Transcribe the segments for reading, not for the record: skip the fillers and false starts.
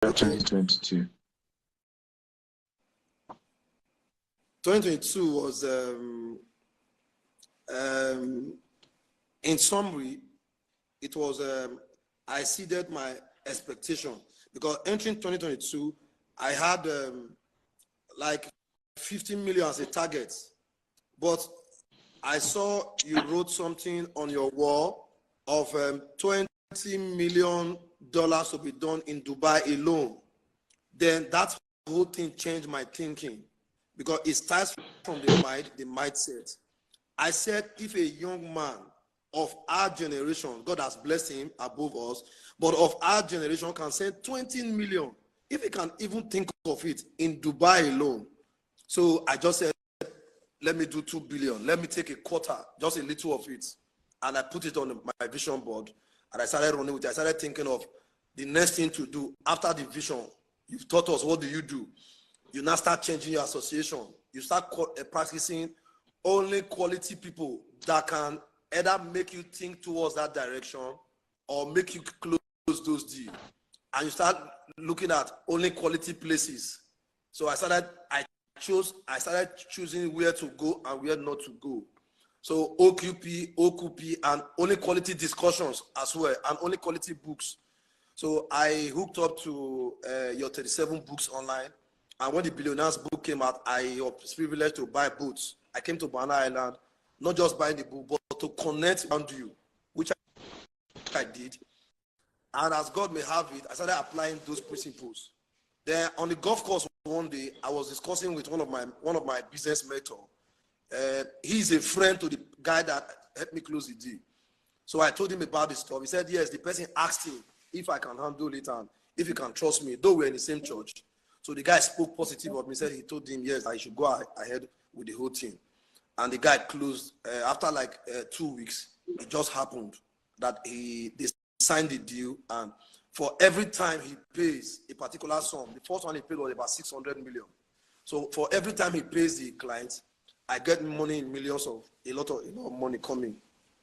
2022? 2022 was, in summary, it was, I exceeded my expectation, because entering 2022, I had like 15 million as a target, but I saw you wrote something on your wall of $20 million to be done in Dubai alone. Then that whole thing changed my thinking, because it starts from the mind, the mindset. I said, if a young man of our generation, God has blessed him above us, but of our generation can send 20 million, if he can even think of it in Dubai alone. So I just said, let me do 2 billion. Let me take a quarter, just a little of it. And I put it on my vision board. And I started running with it. I started thinking of the next thing to do after the vision. You've taught us, what do? You now start changing your association. You start practicing only quality people that can either make you think towards that direction or make you close those deals. And you start looking at only quality places. So I started choosing where to go and where not to go. So OQP, and only quality discussions as well, and only quality books. So I hooked up to your 37 books online. And when the Billionaires book came out, I was privileged to buy books. I came to Banana Island, not just buying the book, but to connect around you, which I did. And as God may have it, I started applying those principles. Then on the golf course one day, I was discussing with one of my business mentors. He's a friend to the guy that helped me close the deal. So I told him about the stuff. He said, yes, the person asked him if I can handle it and if he can trust me, though we're in the same church. So the guy spoke positive of me, said he told him, yes, I should go ahead with the whole thing. And the guy closed. After like 2 weeks, it just happened that they signed the deal, and for every time he pays a particular sum, the first one he paid was about 600 million. So for every time he pays the client, I get money in millions of a lot of money coming.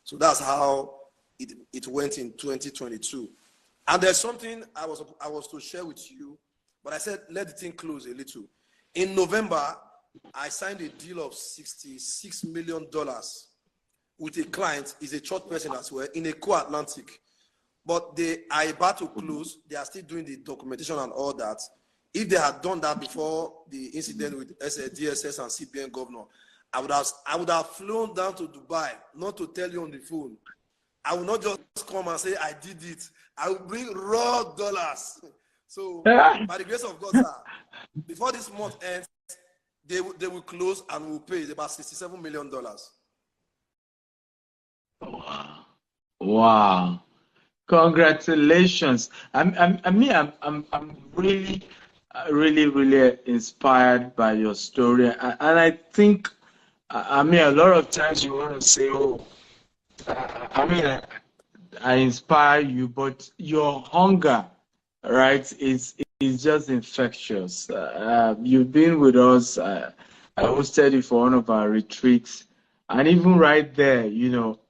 So that's how it went in 2022. And there's something I was to share with you, but I said let the thing close a little. In November, I signed a deal of $66 million with a client. He's a church person as well, in a co-Atlantic. But they are about to close. They are still doing the documentation and all that. If they had done that before the incident with DSS and CBN governor, I would have flown down to Dubai, not to tell you on the phone. I will not just come and say I did it. I will bring raw dollars. So by the grace of God, sir, before this month ends, they will close and will pay about $67 million. Wow! Wow! Congratulations! I'm really, really inspired by your story, and I think, a lot of times you want to say, oh, I inspire you, but your hunger, right, is just infectious. You've been with us. I hosted you for one of our retreats, and even right there,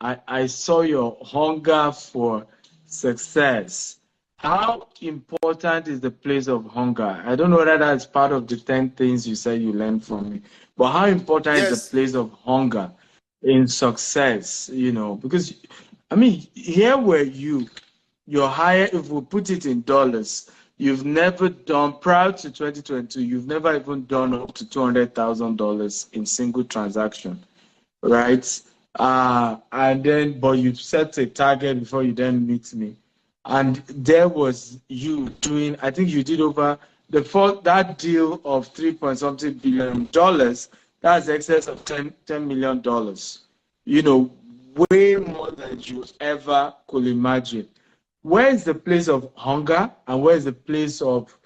I saw your hunger for success. How important is the place of hunger? I don't know whether that's part of the 10 things you said you learned from me, but how important is the place of hunger in success? Because here were your higher, if we put it in dollars, you've never done, prior to 2022, you've never even done up to $200,000 in single transaction, right? But you set a target before you then meet me. And there was you doing, I think you did over that deal of $3.something billion, that's excess of $10 million. Way more than you ever could imagine. Where is the place of hunger and where is the place of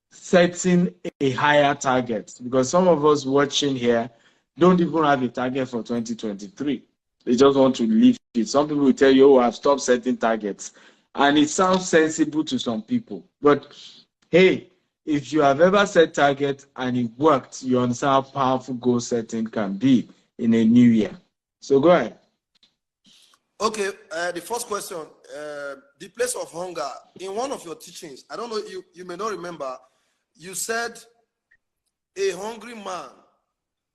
setting a higher target? Because some of us watching here don't even have a target for 2023. They just want to leave it. Some people will tell you, oh, I've stopped setting targets. And it sounds sensible to some people. But hey, if you have ever set targets and it worked, you understand how powerful goal setting can be in a new year. So go ahead. Okay, the first question, the place of hunger. In one of your teachings, I don't know, you may not remember, you said a hungry man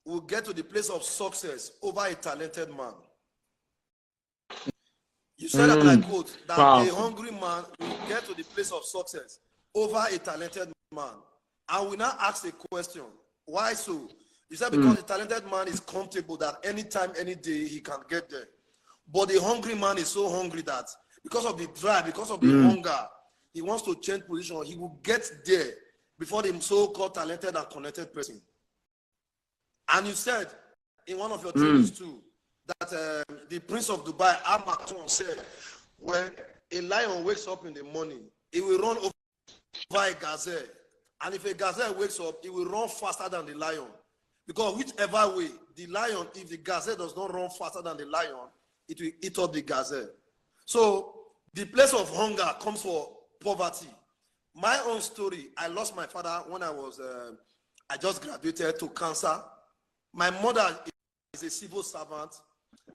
will get to the place of success over a talented man. You said, and I quote, that a hungry man will get to the place of success over a talented man. And we now ask a question, why so? You said because the talented man is comfortable that anytime, any day, he can get there. But the hungry man is so hungry that because of the drive, because of the hunger, he wants to change position. He will get there before the so-called talented and connected person. And you said in one of your trainings too, that the Prince of Dubai, Amakton, said, when a lion wakes up in the morning, it will run over a gazelle. And if a gazelle wakes up, it will run faster than the lion. Because whichever way, the lion, if the gazelle does not run faster than the lion, it will eat up the gazelle. So the place of hunger comes for poverty. My own story, I lost my father when I just graduated to cancer. My mother is a civil servant.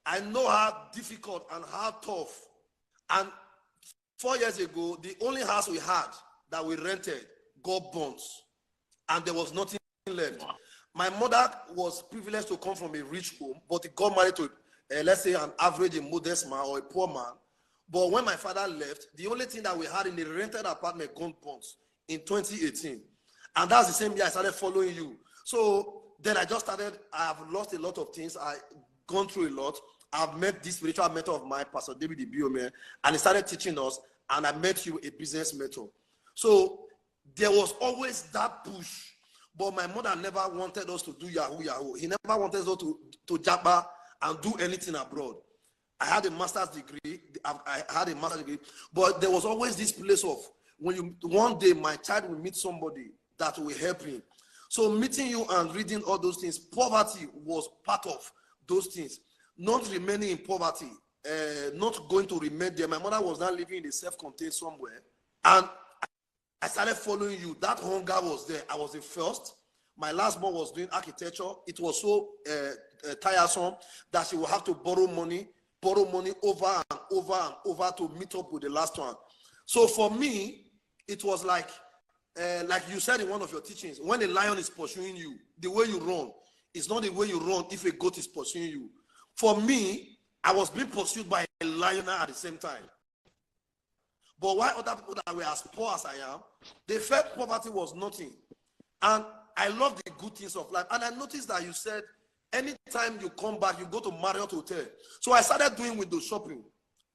I know how difficult and how tough. And 4 years ago, the only house we had that we rented got burnt, and there was nothing left. My mother was privileged to come from a rich home, but he got married to, let's say, an average, a modest man or a poor man. But when my father left, the only thing that we had in the rented apartment got burnt in 2018. And that's the same year I started following you. So then I just started, I have lost a lot of things. I've gone through a lot. I've met this spiritual mentor of mine, Pastor David Ibiome, and he started teaching us, and I met you, a business mentor. So there was always that push, but my mother never wanted us to do Yahoo. He never wanted us to jabba and do anything abroad. I had a master's degree, but there was always this place of, one day my child will meet somebody that will help him. So meeting you and reading all those things, poverty was part of those things. Not remaining in poverty, not going to remain there. My mother was not living in a self-contained somewhere. And I started following you. That hunger was there. I was the first. My last born was doing architecture. It was so tiresome that she would have to borrow money over and over to meet up with the last one. So for me, it was like you said in one of your teachings, when a lion is pursuing you, the way you run is not the way you run if a goat is pursuing you. For me, I was being pursued by a lion at the same time. But while other people that were as poor as I am, they felt poverty was nothing. And I love the good things of life. And I noticed that you said, anytime you come back, you go to Marriott Hotel. So I started doing window shopping.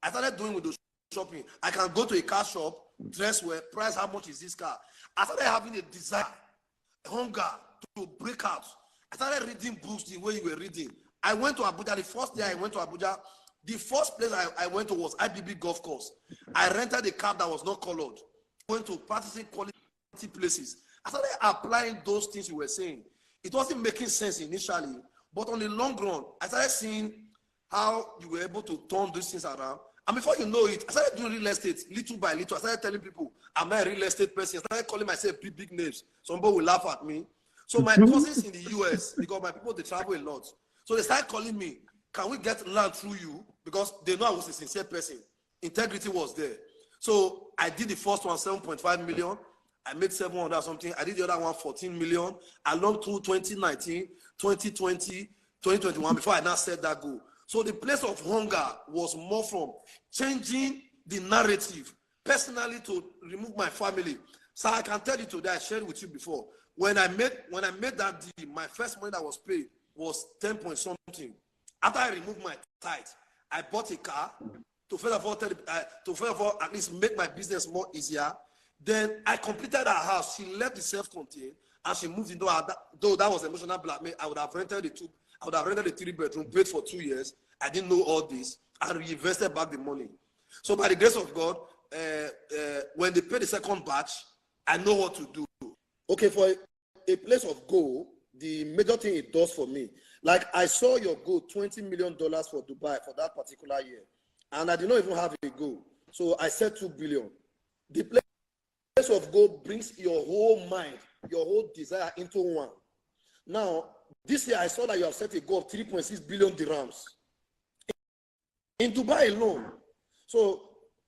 I can go to a car shop, dress well, price, how much is this car? I started having a desire, hunger to break out. I started reading books the way you were reading. I went to Abuja. The first day I went to Abuja, the first place I went to was IBB Golf Course. I rented a car that was not colored. Went to practicing quality places. I started applying those things you were saying. It wasn't making sense initially, but on the long run, I started seeing how you were able to turn these things around. And before you know it, I started doing real estate little by little. I started telling people, I'm not a real estate person. I started calling myself big names. Somebody will laugh at me. So my cousins in the US, because my people, they travel a lot. So they started calling me, can we get land through you? Because they know I was a sincere person. Integrity was there. So I did the first one, 7.5 million. I made 700 something. I did the other one, 14 million. Along through 2019, 2020, 2021, before I now set that goal. So the place of hunger was more from changing the narrative, personally to remove my family. So I can tell you today, I shared with you before, when I made that deal, my first money that was paid was 10 point something. After I removed my tithe, I bought a car to first of all at least make my business more easier. Then I completed her house. She left the self-contained and she moved into her. Though that was emotional blackmail, I would have rented the 3-bedroom, paid for 2 years. I didn't know all this. I reinvested back the money. So by the grace of God, when they pay the second batch, I know what to do. Okay, for a place of goal, the major thing it does for me, like I saw your goal, $20 million for Dubai for that particular year. And I did not even have a goal. So I said 2 billion. The place of goal brings your whole mind, your whole desire into one. Now, this year I saw that you have set a goal of 3.6 billion dirhams. in Dubai alone. So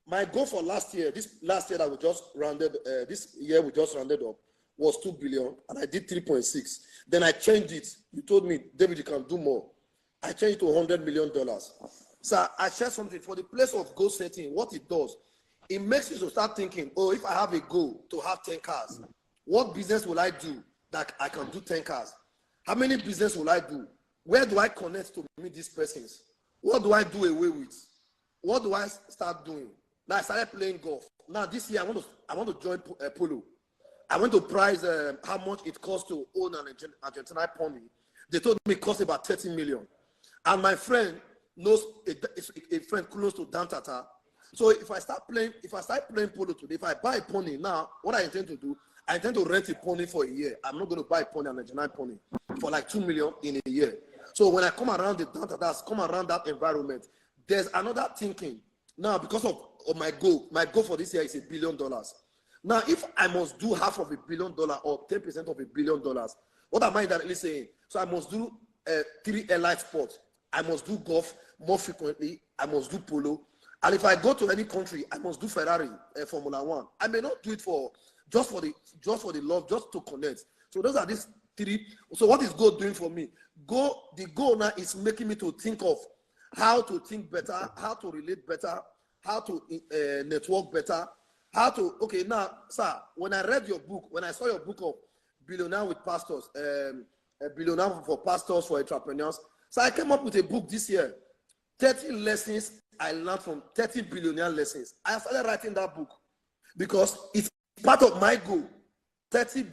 my goal for last year, this last year that we just rounded, this year we just rounded up, was 2 billion, and I did 3.6. Then I changed it. You told me, David, you can do more. I changed it to $100 million. So I shared something for the place of goal setting. What it does, it makes you to start thinking, oh, if I have a goal to have 10 cars, what business will I do that I can do 10 cars? How many business will I do? Where do I connect to meet these persons? What do I do away with? What do I start doing? Now I started playing golf. Now this year I want to join polo. I went to price how much it costs to own an Argentine pony. They told me it costs about 30 million. And my friend knows a friend close to Dantata. So if I start playing polo today, if I buy a pony now, what I intend to do, I intend to rent a pony for a year. I'm not going to buy a pony, an Argentine pony, for like 2 million in a year. So when I come around the Dantatas, come around that environment, there's another thinking. Now, because of my goal for this year is $1 billion. Now, if I must do half of $1 billion or 10% of $1 billion, what am I directly saying? So I must do 3 airline sports. I must do golf more frequently. I must do polo. And if I go to any country, I must do Ferrari, Formula One. I may not do it just for the love, just to connect. So those are these 3. So what is God doing for me? The goal now is making me to think of how to think better, how to relate better, how to network better, how to, okay, now, sir, when I read your book, when I saw your book of Billionaire with Pastors, Billionaire for Pastors, for Entrepreneurs, so I came up with a book this year, 30 lessons I learned from 30 billionaire lessons. I started writing that book because it's part of my goal, 30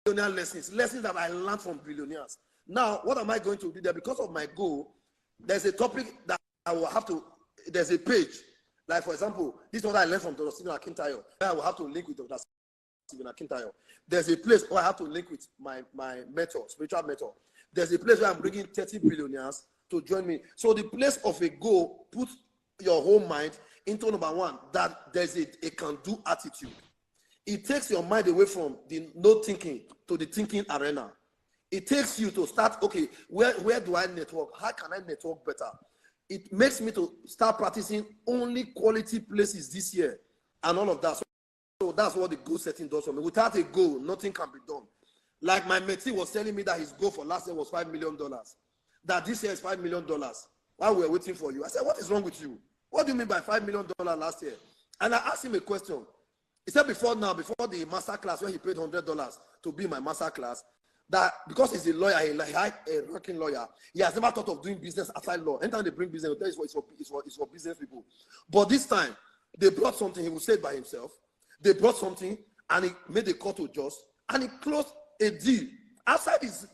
billionaire lessons that I learned from billionaires. Now, what am I going to do there? Because of my goal, there's a topic that I will have to, there's a page. Like, for example, this is what I learned from Dr. Stephen Akintayo. I will have to link with Dr. Stephen Akintayo. There's a place where I have to link with my mentor, spiritual mentor. There's a place where I'm bringing 30 billionaires to join me. So the place of a goal, put your whole mind into number 1, that there's a can-do attitude. It takes your mind away from the no thinking to the thinking arena. It takes you to start, okay, where do I network? How can I network better? It makes me to start practicing only quality places this year and all of that. So that's what the goal setting does for me. Without a goal, nothing can be done. Like my mentee was telling me that his goal for last year was $5 million. That this year is $5 million. While we were waiting for you, I said, what is wrong with you? What do you mean by $5 million last year? And I asked him a question. He said before the master class, when he paid $100 to be my master class, that because he's a lawyer, a working lawyer, he has never thought of doing business outside law. Anytime they bring business, it's for business people. But this time, they brought something, he will say it by himself. They brought something, and he made a call to just, and he closed a deal. Outside his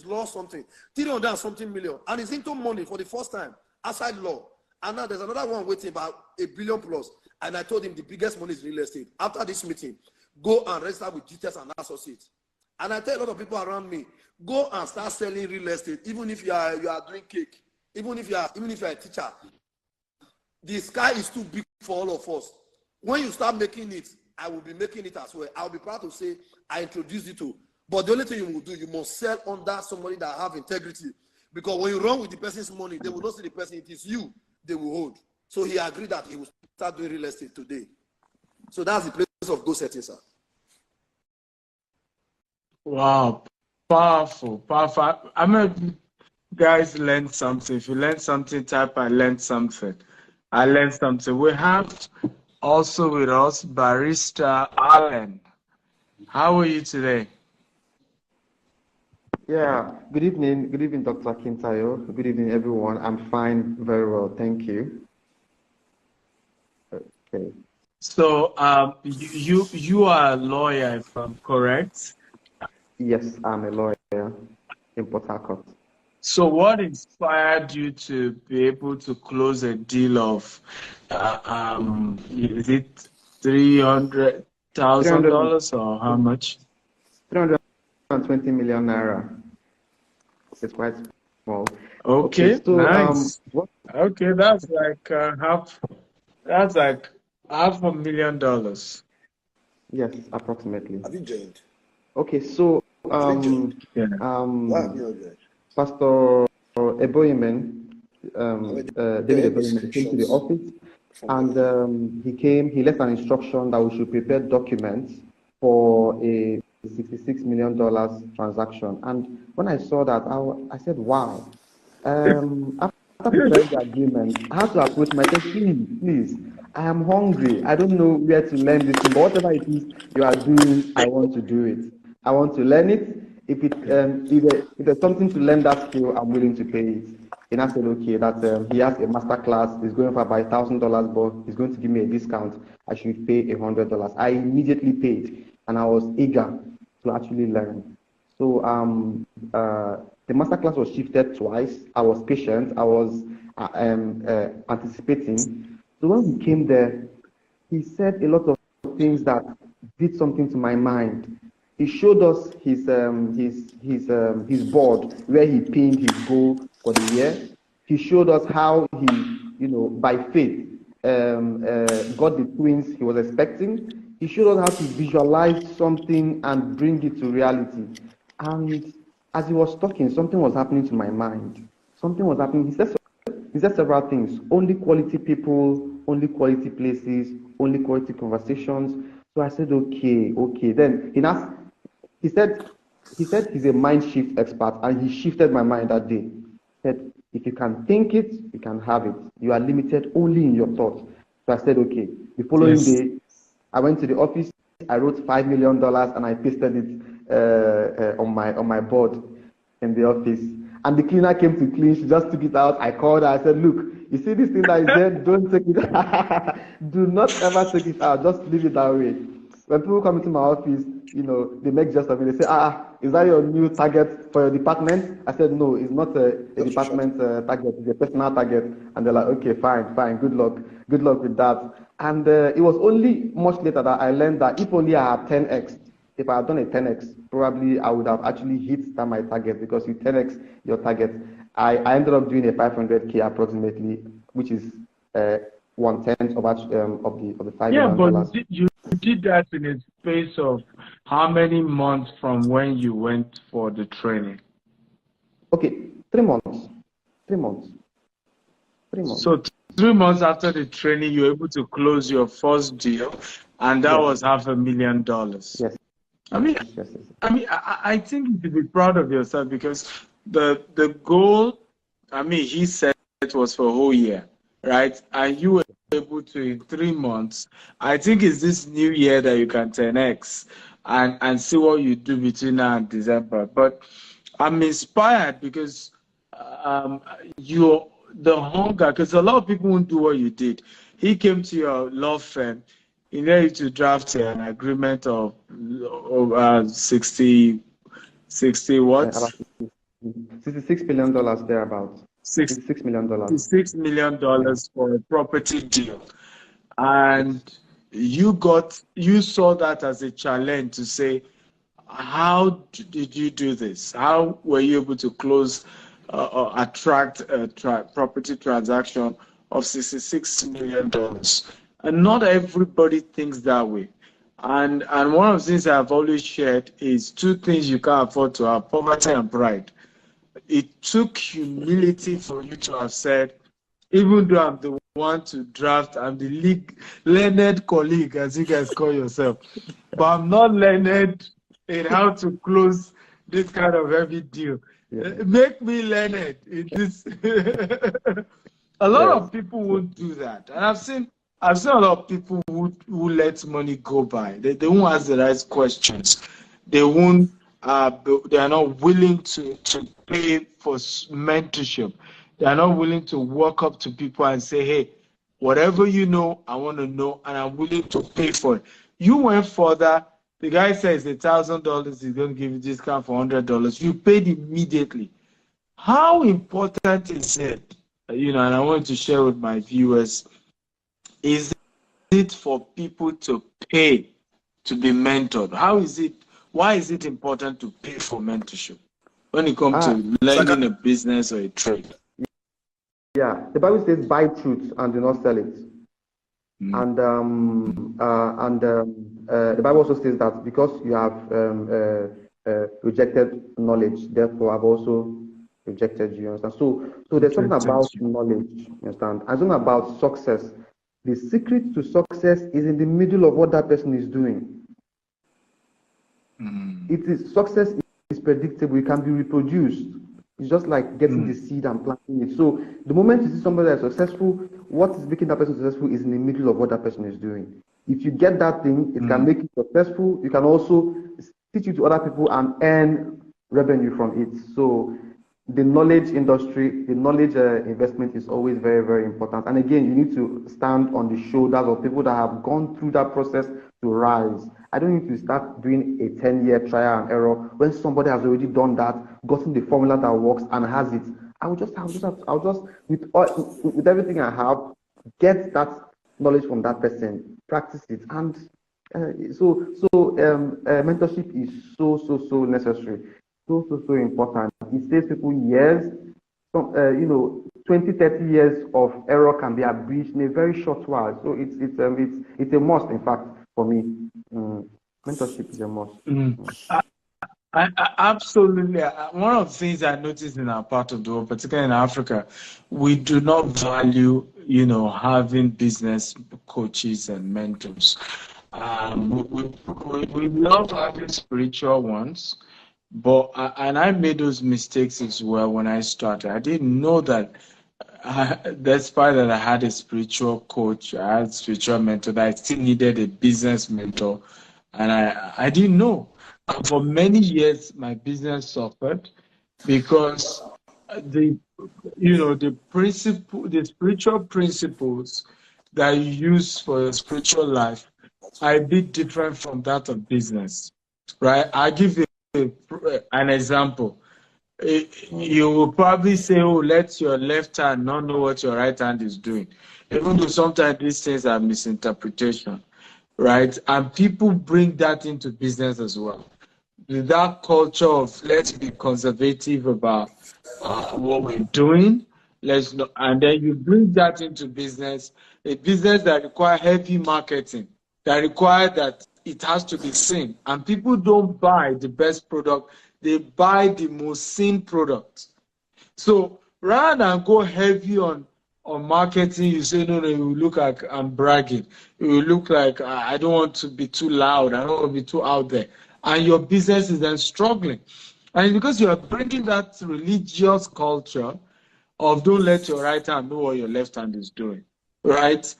law something, 300 and something million, and he's into money for the first time, outside law. And now there's another one waiting about $1 billion plus. And I told him the biggest money is real estate. After this meeting, go and register with GTS and Associates. And I tell a lot of people around me, go and start selling real estate, even if you are doing cake, even if you are a teacher. The sky is too big for all of us. When you start making it, I will be making it as well. I'll be proud to say I introduced you to. But the only thing you will do, you must sell under somebody that have integrity. Because when you run with the person's money, they will not see the person. It is you they will hold. So he agreed that he will start doing real estate today. So that's the place of goal setting, sir. Wow, powerful. I mean, guys learned something. If you learned something, type I learned something. I learned something. We have also with us Barrister Allen. How are you today? Yeah, good evening, Dr. Akintayo. Good evening, everyone. I'm fine, very well, thank you. Okay. So, you are a lawyer, if I'm correct? Yes, I'm a lawyer in Port Harcourt. So, what inspired you to be able to close a deal of, is it $300,000 or how much? 320 million naira. It's quite small. Okay, so nice. Okay, that's like half. That's like $500,000. Yes, approximately. Have you joined? Okay, so Yeah. Pastor Eboyemen David Ebelume came to the office, and he left an instruction that we should prepare documents for a $66 million transaction. And when I saw that, I said, wow. After preparing the agreement, I had to approach my said, please, I am hungry. I don't know where to learn this thing, but whatever it is you are doing, I want to do it. I want to learn it. If there's something to learn that skill, I'm willing to pay it. And I said, okay, that he has a master class, he's going for about $1,000, but he's going to give me a discount. I should pay $100. I immediately paid, and I was eager to actually learn. So the master class was shifted twice. I was patient. I was anticipating. So when we came there, he said a lot of things that did something to my mind. He showed us his board where he pinned his goal for the year. He showed us how he, by faith, got the twins he was expecting. He showed us how to visualize something and bring it to reality. And as he was talking, something was happening to my mind. Something was happening. He said several things. Only quality people, only quality places, only quality conversations. So I said, okay. Then he said he's a mind shift expert, and he shifted my mind that day. He said, if you can think it, you can have it. You are limited only in your thoughts. So I said, okay. The following day, I went to the office. I wrote $5 million and I pasted it on my board in the office. And the cleaner came to clean. She just took it out. I called her. I said, look, you see this thing that is there? Don't take it out. Do not ever take it out. Just leave it that way. When people come into my office, they make jest of it. They say, is that your new target for your department? I said, no, it's not a department target. It's a personal target. And they're like, okay, fine. Good luck with that. And it was only much later that I learned that if only I had 10x, if I had done a 10x, probably I would have actually hit that my target, because you 10x your target. I ended up doing a 500K approximately, which is 1/10 of the $5 million. But you did that in a space of how many months from when you went for the training? Okay, 3 months. 3 months. 3 months. So 3 months after the training, you were able to close your first deal, and that was $500,000. Yes. I think you should be proud of yourself, because the goal, he said it was for a whole year, right? And you were able to, in 3 months. I think it's this new year that you can 10x and see what you do between now and December. But I'm inspired because the hunger, because a lot of people won't do what you did. He came to your law firm. He needed to draft an agreement of 60 what? $66 million thereabouts. $66 million. $66 million for a property deal. And you saw that as a challenge to say, how did you do this? How were you able to close attract a property transaction of $66 million? And not everybody thinks that way. And one of the things I've always shared is 2 things you can't afford to have: poverty and pride. It took humility for you to have said, even though I'm the one to draft, I'm the learned colleague, as you guys call yourself, but I'm not learned in how to close this kind of heavy deal. Make me learned in this. A lot of people won't do that, and I've seen a lot of people who let money go by. They won't ask the right questions. They won't. They are not willing to pay for mentorship. They are not willing to walk up to people and say, hey, whatever you know, I want to know, and I'm willing to pay for it. You went further. The guy says $1,000, he's going to give you discount for $100. You paid immediately. How important is it? And I want to share with my viewers, is it for people to pay to be mentored? Why is it important to pay for mentorship when it comes to learning a business or a trade? Yeah, the Bible says, buy truth and do not sell it. And the Bible also says that because you have rejected knowledge, therefore I've also rejected you. You understand? So there's something about knowledge. You understand? And something about success. The secret to success is in the middle of what that person is doing. It is success is predictable. It can be reproduced. It's just like getting the seed and planting it. So the moment you see somebody that's successful, what is making that person successful is in the middle of what that person is doing. If you get that thing, it can make you successful. You can also teach it to other people and earn revenue from it. So the knowledge industry, the knowledge investment is always very, very important. And again, you need to stand on the shoulders of people that have gone through that process to rise. I don't need to start doing a 10-year trial and error when somebody has already done that, gotten the formula that works and has it. I'll just with everything I have, get that knowledge from that person, practice it, and mentorship is so necessary, so important. It saves people years. 20, 30 years of error can be abridged in a very short while. So it's a must, in fact, for me. Mentorship is a must. Absolutely. One of the things I noticed in our part of the world, particularly in Africa, we do not value, having business coaches and mentors. We love having spiritual ones, and I made those mistakes as well when I started. I didn't know that. Despite that I had a spiritual coach, I had a spiritual mentor, that I still needed a business mentor, and I didn't know. And for many years, my business suffered because the spiritual principles that you use for your spiritual life are a bit different from that of business, right? I'll give you an example. You will probably say, oh, let your left hand not know what your right hand is doing. Even though sometimes these things are misinterpretation, right? And people bring that into business as well. That culture of let's be conservative about what we're doing, and then you bring that into business, a business that requires heavy marketing, that requires that it has to be seen. And people don't buy the best product, they buy the most seen product. So rather than go heavy on marketing, you say, no, it will look like I'm bragging. It will look like I don't want to be too loud. I don't want to be too out there. And your business is then struggling. And because you are bringing that religious culture of don't let your right hand know what your left hand is doing, right?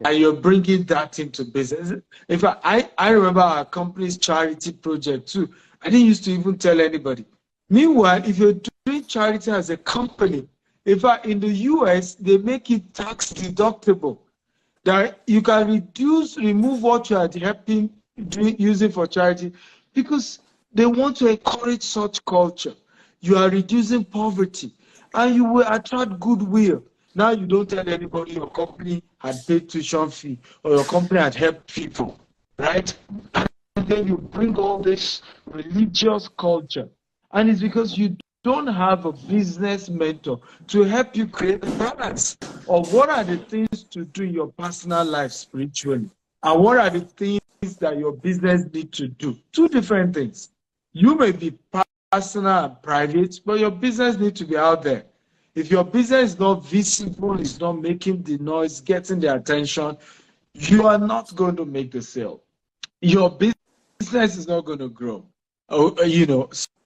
And you're bringing that into business. In fact, I remember our company's charity project too. I didn't used to even tell anybody. Meanwhile, if you're doing charity as a company, in fact, in the US, they make it tax deductible. That you can remove what you are using for charity, because they want to encourage such culture. You are reducing poverty, and you will attract goodwill. Now you don't tell anybody your company had paid tuition fee or your company had helped people, right? And then you bring all this religious culture. And it's because you don't have a business mentor to help you create a balance of what are the things to do in your personal life spiritually, and what are the things that your business needs to do. Two different things. You may be personal and private, but your business needs to be out there. If your business is not visible, it's not making the noise, getting the attention, you are not going to make the sale. Your business is not going to grow.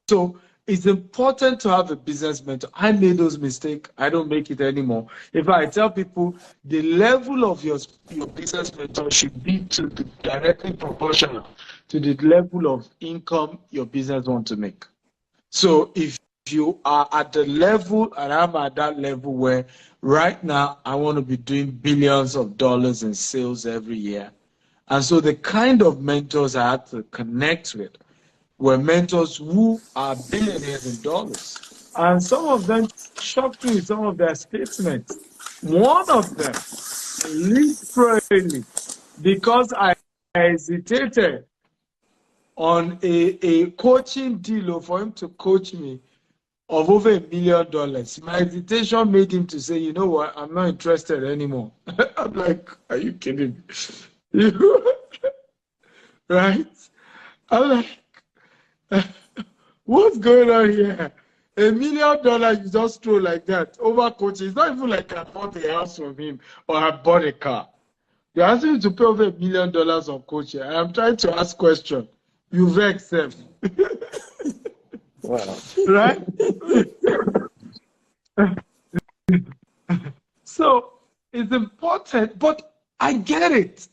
So it's important to have a business mentor. I made those mistakes. I don't make it anymore. If I tell people the level of your business mentor should be directly proportional to the level of income your business wants to make. So if you are at the level, and I'm at that level where right now I want to be doing billions of dollars in sales every year. And so the kind of mentors I had to connect with were mentors who are billionaires in dollars. And some of them shocked me with some of their statements. One of them, literally, because I hesitated on a coaching deal for him to coach me of over $1 million. My hesitation made him to say, you know what, I'm not interested anymore. I'm like, are you kidding me? Right? I'm like, what's going on here? $1 million you just throw like that over coaching. It's not even like I bought a house from him or I bought a car. You're asking me to pay over $1 million on coaching. I am trying to ask question. You vex them. Wow. Right? So it's important, but I get it.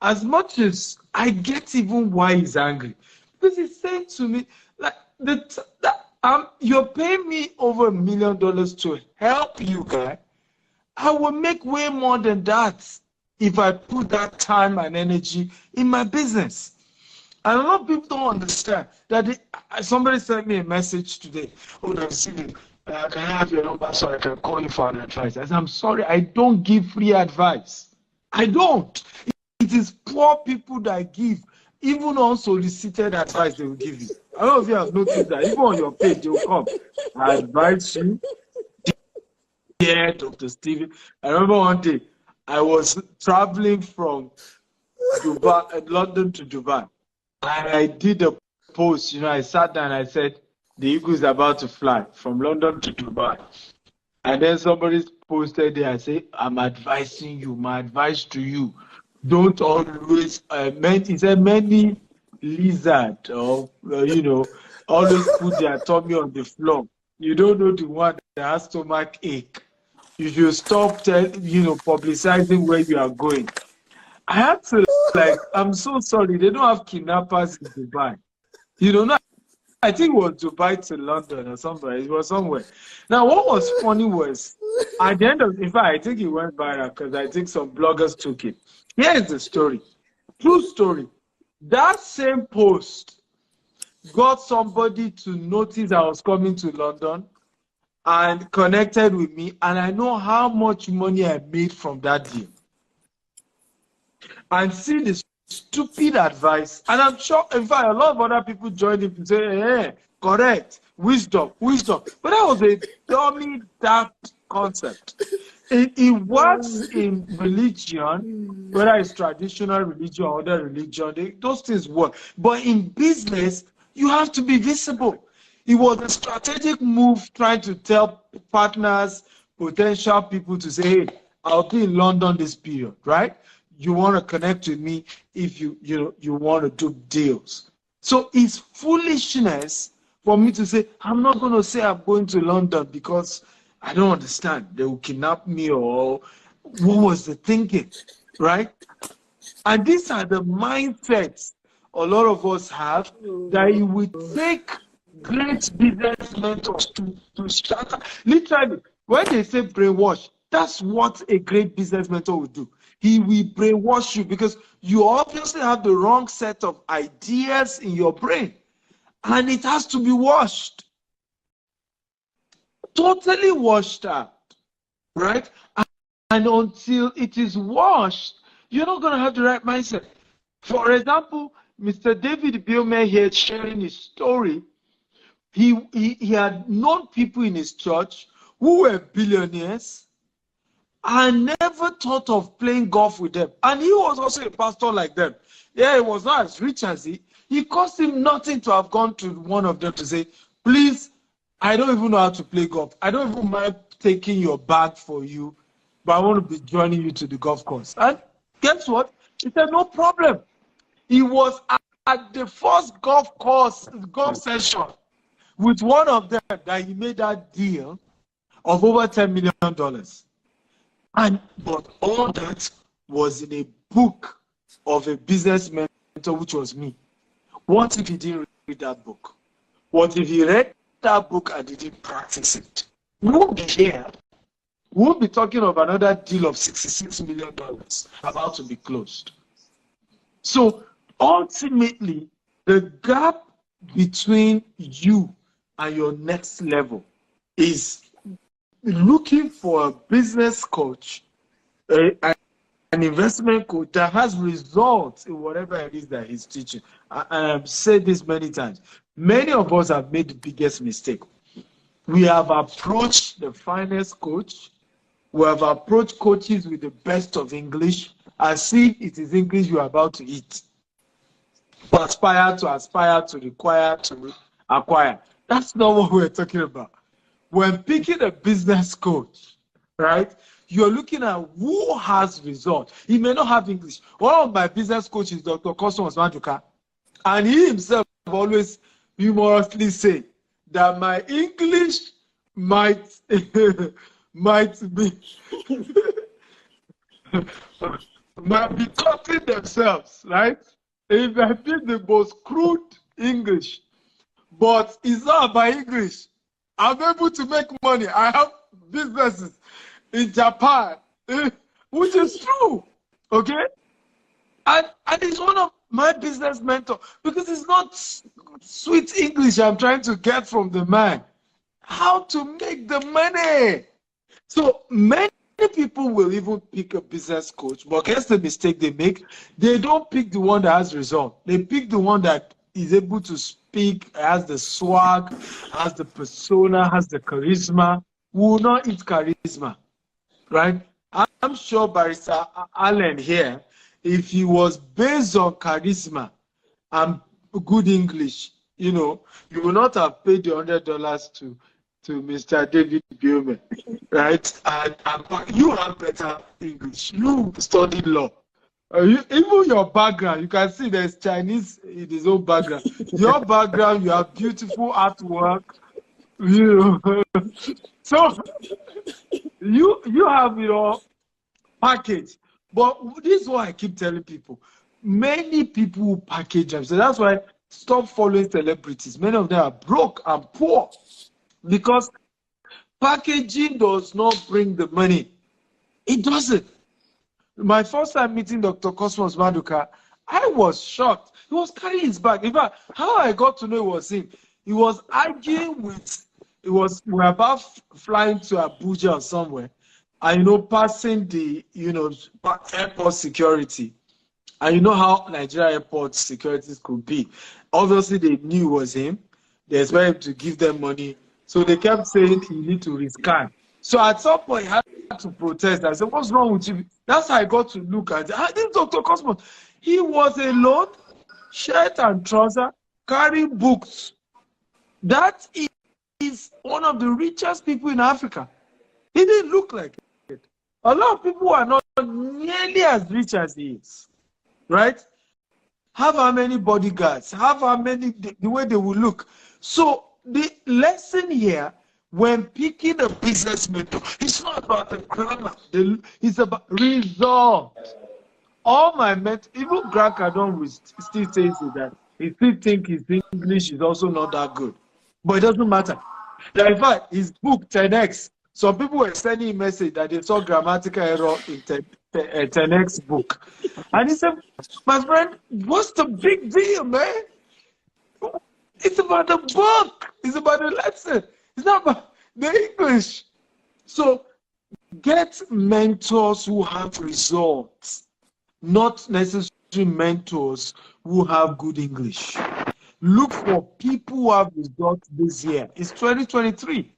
As much as I get even why he's angry. Because he's saying to me, like, you're paying me over $1 million to help you, guy. I will make way more than that if I put that time and energy in my business. And a lot of people don't understand that somebody sent me a message today. Oh, can I have your number so I can call you for an advice? I said, I'm sorry, I don't give free advice. I don't. It is poor people that give. Even unsolicited advice they will give you. I don't know if you have noticed that. Even on your page, they will come. I advise you. Yeah, Dr. Stephen. I remember one day I was traveling from Dubai, London to Dubai. And I did a post, I sat down and I said, the eagle is about to fly from London to Dubai. And then somebody posted there, I say, I'm advising you, my advice to you, don't always, he said, many lizard or, always put their tummy on the floor. You don't know the one that has stomach ache. You should stop, publicizing where you are going. I had to, I'm so sorry, they don't have kidnappers in Dubai. No, I think it was Dubai to London or somewhere. It was somewhere. Now, what was funny was, at the end of, in fact, I think it went viral because I think some bloggers took it. Here is the story. True story. That same post got somebody to notice I was coming to London and connected with me, and I know how much money I made from that deal. And see the stupid advice, and I'm sure, in fact, a lot of other people joined him to say, hey, correct, wisdom. But that was a dummy, daft concept. It works in religion, whether it's traditional religion or other religion, those things work. But in business, you have to be visible. It was a strategic move trying to tell partners, potential people to say, hey, I'll be in London this period, right? You want to connect with me if you want to do deals. So it's foolishness for me to say, I'm not going to say I'm going to London because I don't understand. They will kidnap me, or what was the thinking, right? And these are the mindsets a lot of us have, that it will take great business mentors to start. Literally, when they say brainwash, that's what a great business mentor will do. He will brainwash you because you obviously have the wrong set of ideas in your brain, and it has to be washed. Totally washed out, right? And until it is washed, you're not going to have the right mindset. For example, Mr. David Biome here sharing his story. He had known people in his church who were billionaires and never thought of playing golf with them. And he was also a pastor like them. Yeah, he was not as rich as he. It cost him nothing to have gone to one of them to say, please, I don't even know how to play golf. I don't even mind taking your bag for you, but I want to be joining you to the golf course. And guess what? He said, no problem. He was at the first golf session with one of them that he made that deal of over $10 million. But all that was in a book of a business mentor, which was me. What if he didn't read that book? What if he read that book and didn't practice it? We won't be here. We won't be talking of another deal of $66 million about to be closed. So ultimately, the gap between you and your next level is looking for a business coach, an investment coach that has results in whatever it is that he's teaching. I've said this many times. Many of us have made the biggest mistake. We have approached the finest coach. We have approached coaches with the best of English, as if it is English you are about to eat. Aspire to require to acquire. That's not what we're talking about. When picking a business coach, right, you're looking at who has results. He may not have English. One of my business coaches, Dr. Cosmos Maduka, and he himself always humorously say that my English might might be might be cutting themselves, right? If I speak the most crude English, but it's not about English. I'm able to make money. I have businesses in Japan, which is true. Okay? And it's one of my business mentor because it's not sweet English I'm trying to get from the man. How to make the money. So many people will even pick a business coach, but guess the mistake they make? They don't pick the one that has result. They pick the one that is able to speak, has the swag, has the persona, has the charisma. We will not eat charisma, right? I'm sure Barrister Allen here, if he was based on charisma and good English, you know, you will not have paid the $100 to Mr. David Biomen, right? And you have better English. You studied law. Even your background, you can see there's Chinese in his own background. Your background, you have beautiful artwork. You know. So you have your package. But this is what I keep telling people. Many people will package them. So that's why stop following celebrities. Many of them are broke and poor because packaging does not bring the money. It doesn't. My first time meeting Dr. Cosmos Maduka, I was shocked. He was carrying his bag. In fact, how I got to know it was him, he was arguing with, we were about flying to Abuja or somewhere, and passing the airport security. And you know how Nigeria airport securities could be. Obviously, they knew it was him. They expected him to give them money. So they kept saying he need to rescan. So at some point, he had to protest. I said, what's wrong with you? That's how I got to look at it. This Dr. Cosmos, he was alone, shirt and trouser, carrying books. That is one of the richest people in Africa. He didn't look like it. A lot of people are not nearly as rich as he is, right? Have how many bodyguards, have how many, the way they will look. So the lesson here, when picking a business mentor, it's not about the grammar, it's about result. All my mentors, even Grant Cardone still says that he still thinks his English is also not that good. But it doesn't matter. In fact, his book, 10X, some people were sending him a message that they saw grammatical error in 10X book. And he said, my friend, what's the big deal, man? It's about the book. It's about the lesson. It's not about the English. So get mentors who have results, not necessarily mentors who have good English. Look for people who have results this year. It's 2023.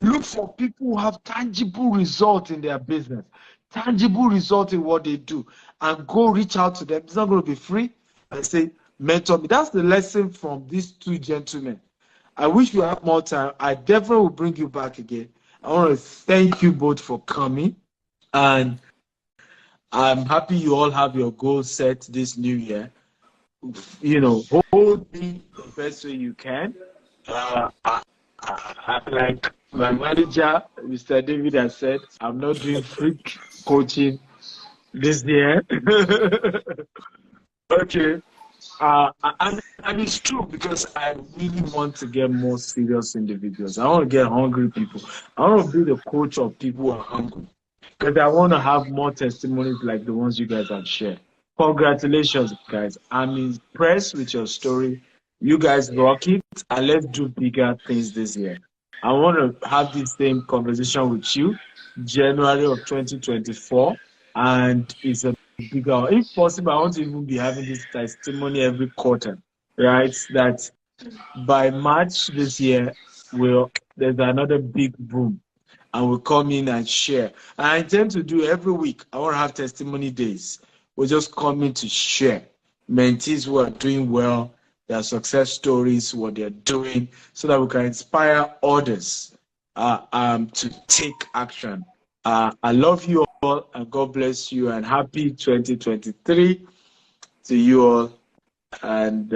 Look for people who have tangible results in their business, tangible results in what they do, and go reach out to them. It's not going to be free. And say, mentor me. That's the lesson from these two gentlemen. I wish we had more time. I definitely will bring you back again. I want to thank you both for coming. And I'm happy you all have your goals set this new year. Hold me the best way you can. Like my manager, Mr. David, has said, I'm not doing free coaching this year. Okay. And it's true because I really want to get more serious individuals. I want to get hungry people. I want to be the coach of people who are hungry because I want to have more testimonies like the ones you guys have shared. Congratulations, guys. I'm impressed with your story. You guys rock it, and let's do bigger things this year. I want to have this same conversation with you January of 2024, and it's a bigger. If possible, I want to even be having this testimony every quarter, right? That by March this year, there's another big boom, and we'll come in and share. And I intend to do every week. I want to have testimony days. We're just coming to share. Mentees who are doing well, their success stories, what they're doing, so that we can inspire others to take action. I love you all, and God bless you, and happy 2023 to you all. And